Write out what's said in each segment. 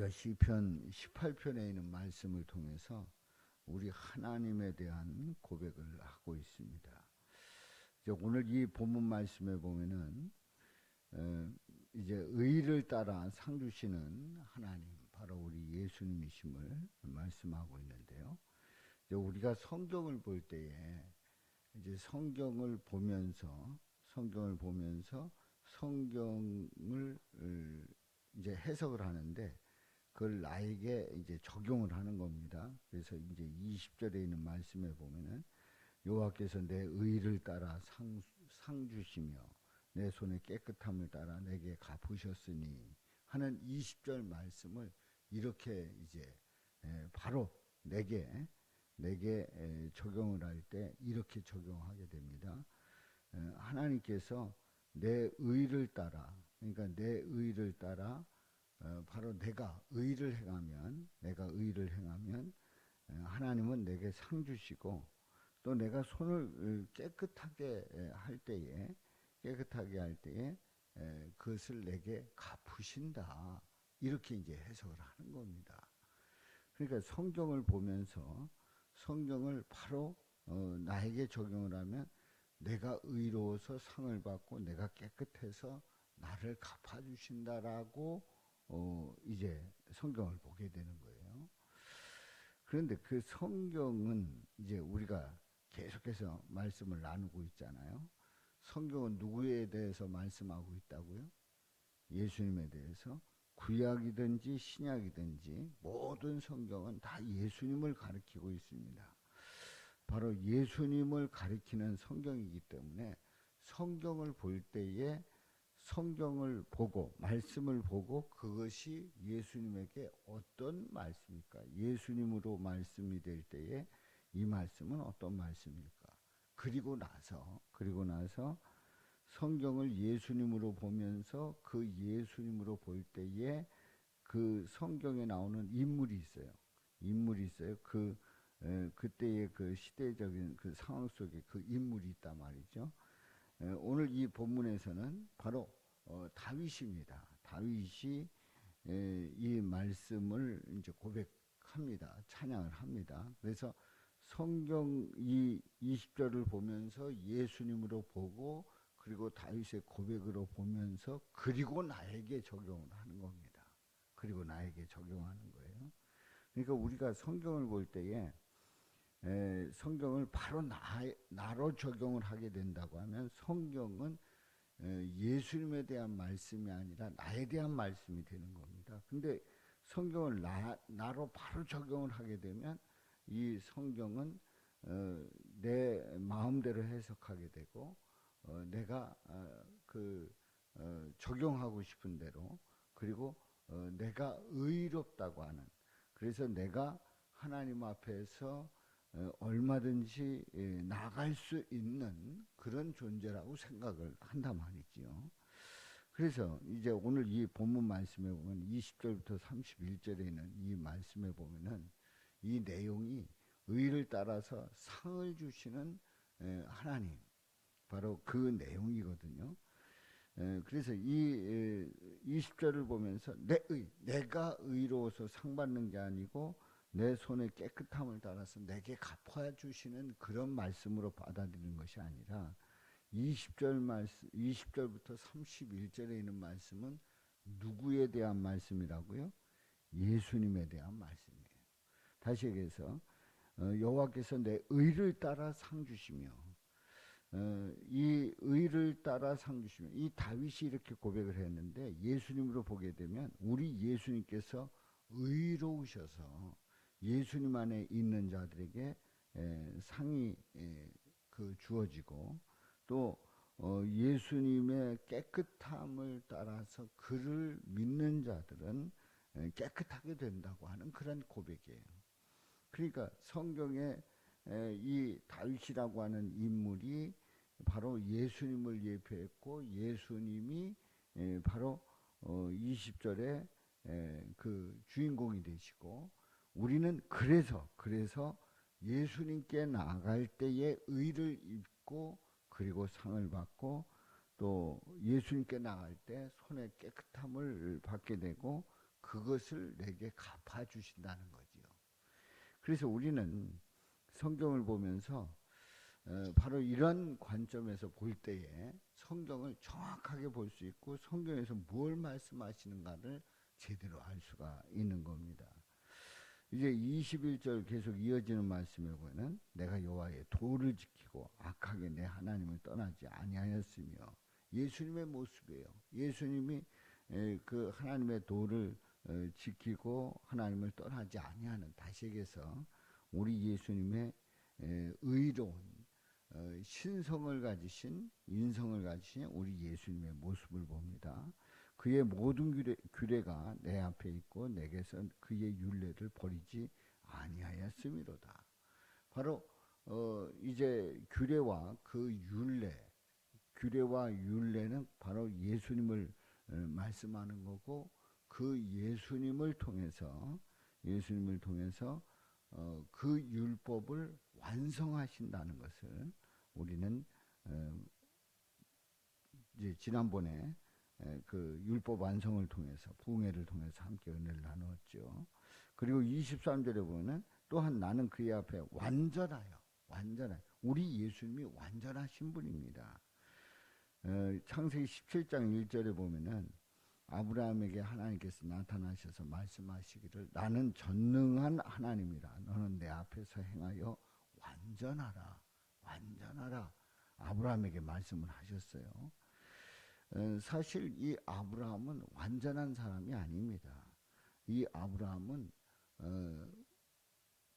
우리가 시편 18편에 있는 말씀을 통해서 우리 하나님에 대한 고백을 하고 있습니다. 이제 오늘 이 본문 말씀에 보면은 이제 의를 따라 상 주시는 하나님, 바로 우리 예수님이심을 말씀하고 있는데요. 이제 우리가 성경을 볼 때에 이제 성경을 보면서 성경을 이제 해석을 하는데 그걸 나에게 이제 적용을 하는 겁니다. 그래서 이제 20절에 있는 말씀에 보면은 여호와께서 내 의를 따라 상 주시며 내 손의 깨끗함을 따라 내게 갚으셨으니 하는 20절 말씀을 이렇게 이제 바로 내게 적용을 할 때 이렇게 적용하게 됩니다. 하나님께서 내 의를 따라, 그러니까 내 의를 따라 바로 내가 의를 행하면 하나님은 내게 상 주시고, 또 내가 손을 깨끗하게 할 때에 그것을 내게 갚으신다, 이렇게 이제 해석을 하는 겁니다. 그러니까 성경을 보면서 성경을 바로 나에게 적용을 하면 내가 의로워서 상을 받고 내가 깨끗해서 나를 갚아주신다라고 이제 성경을 보게 되는 거예요. 그런데 그 성경은 이제 우리가 계속해서 말씀을 나누고 있잖아요. 성경은 누구에 대해서 말씀하고 있다고요? 예수님에 대해서. 구약이든지 신약이든지 모든 성경은 다 예수님을 가리키고 있습니다. 바로 예수님을 가리키는 성경이기 때문에 성경을 볼 때에 성경을 보고 말씀을 보고 그것이 예수님에게 어떤 말씀일까? 예수님으로 말씀이 될 때에 이 말씀은 어떤 말씀일까? 그리고 나서 성경을 예수님으로 보면서 그 예수님으로 볼 때에 그 성경에 나오는 인물이 있어요. 그때의 그 시대적인 그 상황 속에 그 인물이 있단 말이죠. 오늘 이 본문에서는 바로 다윗입니다. 다윗이 이 말씀을 이제 고백합니다. 찬양을 합니다. 그래서 성경 이 20절을 보면서 예수님으로 보고, 그리고 다윗의 고백으로 보면서 그리고 나에게 적용을 하는 겁니다. 그리고 나에게 적용하는 거예요. 그러니까 우리가 성경을 볼 때에 성경을 바로 나로 적용을 하게 된다고 하면 성경은 예수님에 대한 말씀이 아니라 나에 대한 말씀이 되는 겁니다. 근데 성경을 나로 바로 적용을 하게 되면 이 성경은 내 마음대로 해석하게 되고, 내가 적용하고 싶은 대로, 그리고 내가 의롭다고 하는, 그래서 내가 하나님 앞에서 얼마든지 나갈 수 있는 그런 존재라고 생각을 한단 말이지요. 그래서 이제 오늘 이 본문 말씀에 보면 20절부터 31절에 있는 이 말씀에 보면은 이 내용이 의를 따라서 상을 주시는 하나님, 바로 그 내용이거든요. 그래서 이 20절을 보면서 내가 의로워서 상 받는 게 아니고 내 손의 깨끗함을 따라서 내게 갚아주시는 그런 말씀으로 받아들이는 것이 아니라 20절부터 31절에 있는 말씀은 누구에 대한 말씀이라고요? 예수님에 대한 말씀이에요. 다시 얘기해서 여호와께서 내 의를 따라 상 주시며, 이 의를 따라 상 주시며, 이 다윗이 이렇게 고백을 했는데 예수님으로 보게 되면 우리 예수님께서 의로우셔서 예수님 안에 있는 자들에게 상이 주어지고, 또 예수님의 깨끗함을 따라서 그를 믿는 자들은 깨끗하게 된다고 하는 그런 고백이에요. 그러니까 성경에 이 다윗이라고 하는 인물이 바로 예수님을 예표했고, 예수님이 바로 20절에 그 주인공이 되시고, 우리는 그래서 예수님께 나아갈 때에 의를 입고 그리고 상을 받고, 또 예수님께 나갈 때 손의 깨끗함을 받게 되고, 그것을 내게 갚아주신다는 거지요. 그래서 우리는 성경을 보면서 바로 이런 관점에서 볼 때에 성경을 정확하게 볼 수 있고 성경에서 뭘 말씀하시는가를 제대로 알 수가 있는 겁니다. 이제 21절 계속 이어지는 말씀에 보면 내가 여호와의 도를 지키고 악하게 내 하나님을 떠나지 아니하였으며, 예수님의 모습이에요. 예수님이 그 하나님의 도를 지키고 하나님을 떠나지 아니하는, 다시 얘기해서 우리 예수님의 의로운 신성을 가지신, 인성을 가지신 우리 예수님의 모습을 봅니다. 그의 모든 규례가 내 앞에 있고 내게서 그의 율례를 버리지 아니하였음이로다. 바로 이제 규례와 그 규례와 율례는 바로 예수님을 말씀하는 거고, 그 예수님을 통해서 그 율법을 완성하신다는 것을 우리는 이제 지난번에 그 율법 완성을 통해서, 부흥회를 통해서 함께 은혜를 나누었죠. 그리고 23절에 보면 또한 나는 그의 앞에 완전하여, 우리 예수님이 완전하신 분입니다. 창세기 17장 1절에 보면은 아브라함에게 하나님께서 나타나셔서 말씀하시기를 나는 전능한 하나님이라, 너는 내 앞에서 행하여 완전하라. 아브라함에게 말씀을 하셨어요. 사실 이 아브라함은 완전한 사람이 아닙니다. 이 아브라함은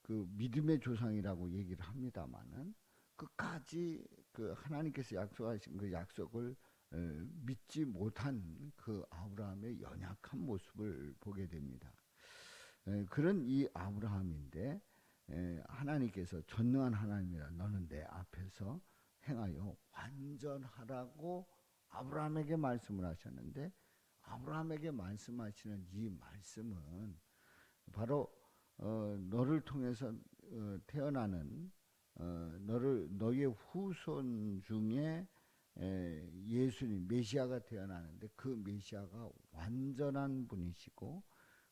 그 믿음의 조상이라고 얘기를 합니다만은 끝까지 그 하나님께서 약속하신 그 약속을 믿지 못한 그 아브라함의 연약한 모습을 보게 됩니다. 그런 이 아브라함인데 하나님께서 전능한 하나님이라 너는 내 앞에서 행하여 완전하라고 아브라함에게 말씀을 하셨는데, 아브라함에게 말씀하시는 이 말씀은 바로 너를 통해서 태어나는 너의 후손 중에 예수님 메시아가 태어나는데, 그 메시아가 완전한 분이시고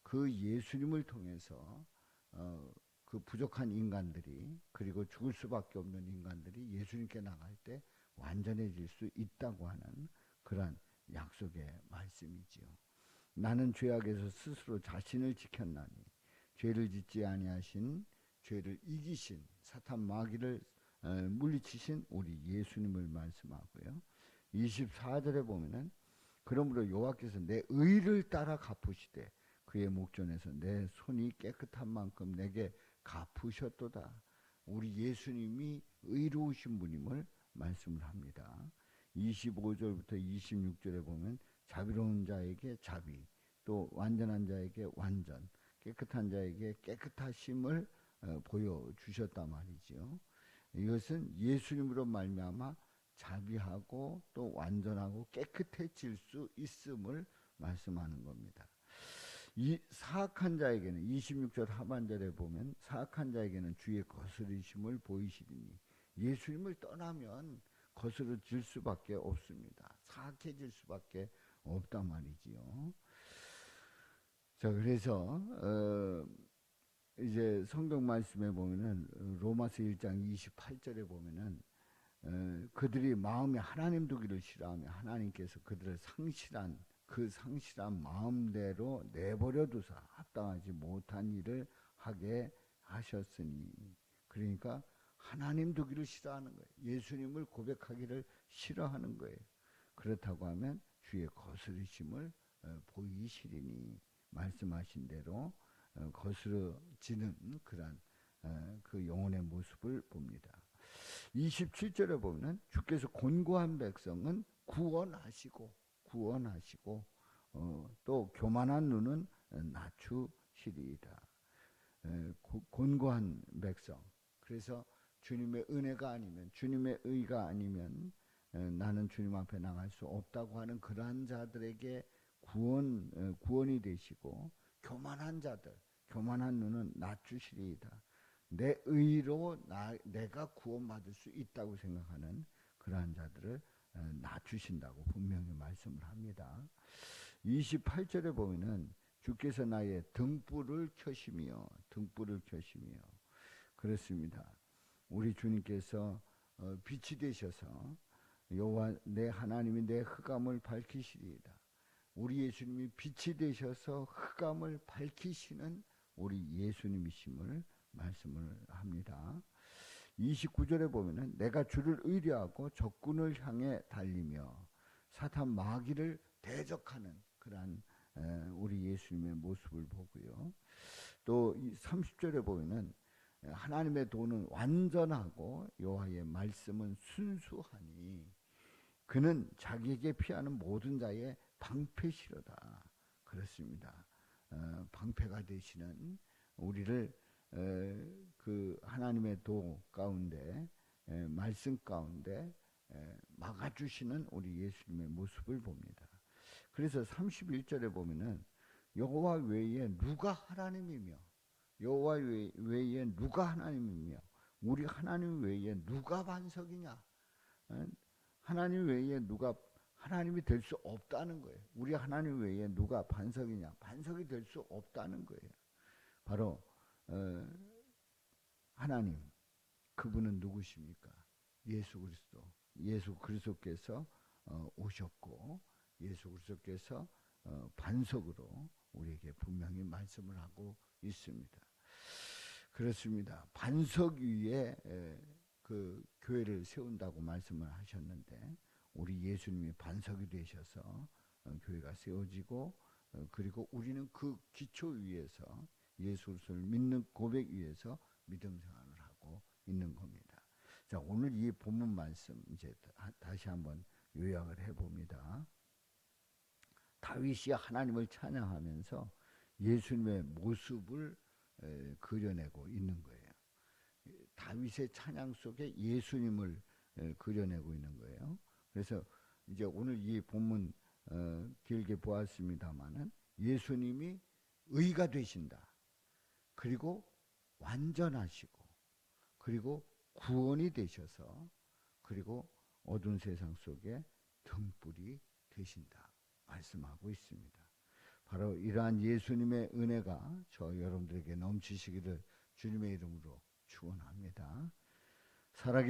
그 예수님을 통해서 그 부족한 인간들이, 그리고 죽을 수밖에 없는 인간들이 예수님께 나갈 때 완전해질 수 있다고 하는 그러한 약속의 말씀이지요. 나는 죄악에서 스스로 자신을 지켰나니 죄를 짓지 아니하신, 죄를 이기신, 사탄 마귀를 물리치신 우리 예수님을 말씀하고요. 24절에 보면은 그러므로 여호와께서 내 의를 따라 갚으시되 그의 목전에서 내 손이 깨끗한 만큼 내게 갚으셨도다. 우리 예수님이 의로우신 분임을 말씀을 합니다. 25절부터 26절에 보면 자비로운 자에게 자비, 또 완전한 자에게 완전, 깨끗한 자에게 깨끗하심을 보여주셨단 말이죠. 이것은 예수님으로 말미암아 자비하고 또 완전하고 깨끗해질 수 있음을 말씀하는 겁니다. 이 사악한 자에게는 26절 하반절에 보면 사악한 자에게는 주의 거스르심을 보이시리니, 예수님을 떠나면 거스러질 수밖에 없습니다. 사악해질 수밖에 없단 말이지요. 자, 그래서 이제 성경 말씀에 보면은 로마서 1장 28절에 보면은 그들이 마음에 하나님 두기를 싫어하며 하나님께서 그들을 상실한 마음대로 내버려 두사 합당하지 못한 일을 하게 하셨으니, 그러니까 하나님 두기를 싫어하는 거예요. 예수님을 고백하기를 싫어하는 거예요. 그렇다고 하면 주의 거스르심을 보이시리니, 말씀하신 대로 거스러지는 그런 그 영혼의 모습을 봅니다. 27절에 보면 주께서 곤고한 백성은 구원하시고 또 교만한 눈은 낮추시리이다. 곤고한 백성. 그래서 주님의 은혜가 아니면, 주님의 의가 아니면 나는 주님 앞에 나갈 수 없다고 하는 그러한 자들에게 구원이 되시고, 교만한 자들, 교만한 눈은 낮추시리이다. 내 의로 내가 구원받을 수 있다고 생각하는 그러한 자들을 낮추신다고 분명히 말씀을 합니다. 28절에 보면은 주께서 나의 등불을 켜시며 그렇습니다. 우리 주님께서 빛이 되셔서 여호와 내 하나님이 내 흑암을 밝히시리이다. 우리 예수님이 빛이 되셔서 흑암을 밝히시는 우리 예수님이심을 말씀을 합니다. 29절에 보면은 내가 주를 의뢰하고 적군을 향해 달리며 사탄 마귀를 대적하는 그러한 우리 예수님의 모습을 보고요. 또 30절에 보면은 하나님의 도는 완전하고 여호와의 말씀은 순수하니 그는 자기에게 피하는 모든 자의 방패시로다. 그렇습니다. 방패가 되시는 우리를 그 하나님의 도 가운데 말씀 가운데 막아주시는 우리 예수님의 모습을 봅니다. 그래서 31절에 보면은 여호와 외에 누가 하나님이며 여호와 외에 누가 하나님이며 우리 하나님 외에 누가 반석이냐. 하나님 외에 누가 하나님이 될 수 없다는 거예요. 우리 하나님 외에 누가 반석이냐. 반석이 될 수 없다는 거예요. 바로 하나님, 그분은 누구십니까? 예수 그리스도. 예수 그리스도께서 오셨고 예수 그리스도께서 반석으로 우리에게 분명히 말씀을 하고 있습니다. 그렇습니다. 반석 위에 그 교회를 세운다고 말씀을 하셨는데 우리 예수님이 반석이 되셔서 교회가 세워지고 그리고 우리는 그 기초 위에서 예수 그리스도를 믿는 고백 위에서 믿음 생활을 하고 있는 겁니다. 자, 오늘 이 본문 말씀 이제 다시 한번 요약을 해봅니다. 다윗이 하나님을 찬양하면서 예수님의 모습을 그려내고 있는 거예요. 다윗의 찬양 속에 예수님을 그려내고 있는 거예요. 그래서 이제 오늘 이 본문 길게 보았습니다마는 예수님이 의가 되신다. 그리고 완전하시고 그리고 구원이 되셔서 그리고 어두운 세상 속에 등불이 되신다 말씀하고 있습니다. 바로 이러한 예수님의 은혜가 저 여러분들에게 넘치시기를 주님의 이름으로 축원합니다. 살아계신